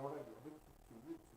Ahora yo de YouTube.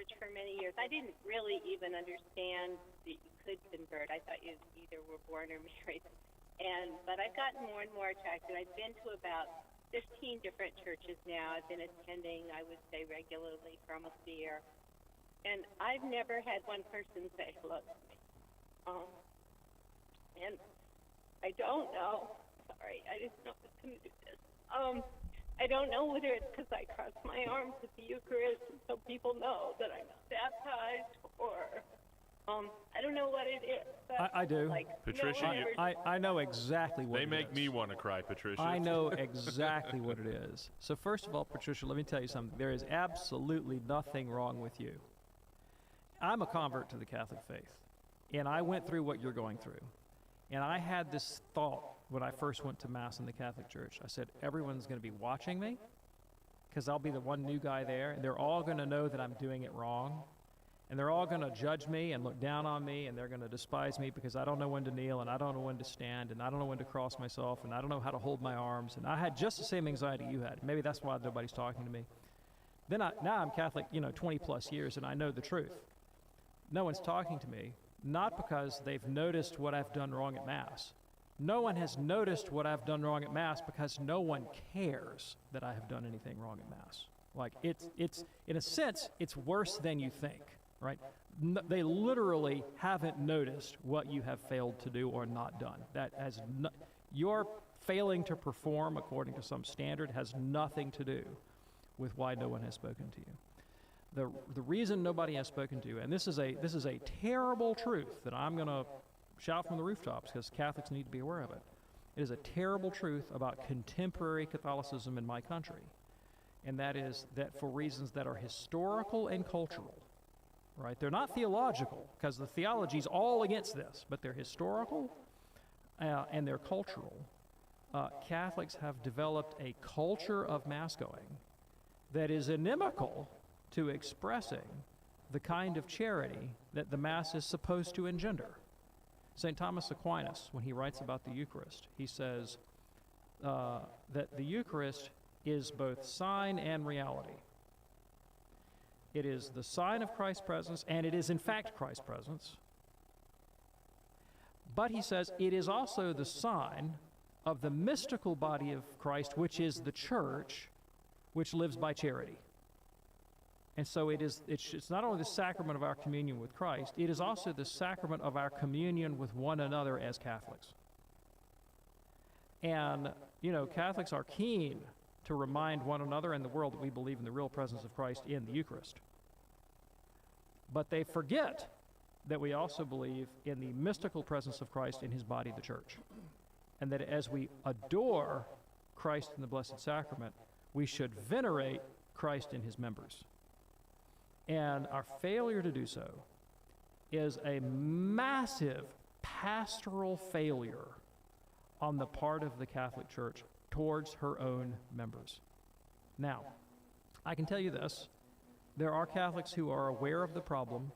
church for many years. I didn't really even understand that you could convert. I thought you either were born or married. But I've gotten more and more attracted. I've been to about 15 different churches now. I've been attending, I would say, regularly for almost a year. And I've never had one person say hello to me. And I don't know. Sorry, I didn't know I was going to do this. I don't know whether it's because I cross my arms at the Eucharist and so people know that I'm not baptized, or I don't know what it is. But I do. like, Patricia, I know exactly what They it make is. me want to cry, Patricia. I know exactly what it is. So first of all, Patricia, let me tell you something. There is absolutely nothing wrong with you. I'm a convert to the Catholic faith, and I went through what you're going through. And I had this thought when I first went to Mass in the Catholic Church. I said, everyone's going to be watching me because I'll be the one new guy there, and they're all going to know that I'm doing it wrong. And they're all going to judge me and look down on me, and they're going to despise me because I don't know when to kneel, and I don't know when to stand, and I don't know when to cross myself, and I don't know how to hold my arms. And I had just the same anxiety you had. Maybe that's why nobody's talking to me. Now I'm Catholic, 20 plus years, and I know the truth. No one's talking to me, not because they've noticed what I've done wrong at Mass. No one has noticed what I've done wrong at Mass because no one cares that I have done anything wrong at Mass. Like, it's in a sense, it's worse than you think, right? They literally haven't noticed what you have failed to do or not done. Your failing to perform according to some standard has nothing to do with why no one has spoken to you. The reason nobody has spoken to you, and this is a terrible truth that I'm going to shout from the rooftops because Catholics need to be aware of it. It is a terrible truth about contemporary Catholicism in my country, and that is that for reasons that are historical and cultural, right? They're not theological because the theology is all against this, but they're historical and they're cultural. Catholics have developed a culture of Mass going that is inimical to expressing the kind of charity that the Mass is supposed to engender. St. Thomas Aquinas, when he writes about the Eucharist, he says that the Eucharist is both sign and reality. It is the sign of Christ's presence, and it is in fact Christ's presence. But he says it is also the sign of the mystical body of Christ, which is the church, which lives by charity. And so it's not only the sacrament of our communion with Christ, it is also the sacrament of our communion with one another as Catholics. And, Catholics are keen to remind one another and the world that we believe in the real presence of Christ in the Eucharist. But they forget that we also believe in the mystical presence of Christ in his body, the church. And that as we adore Christ in the Blessed Sacrament, we should venerate Christ in his members. And our failure to do so is a massive pastoral failure on the part of the Catholic Church towards her own members. Now, I can tell you this. There are Catholics who are aware of the problem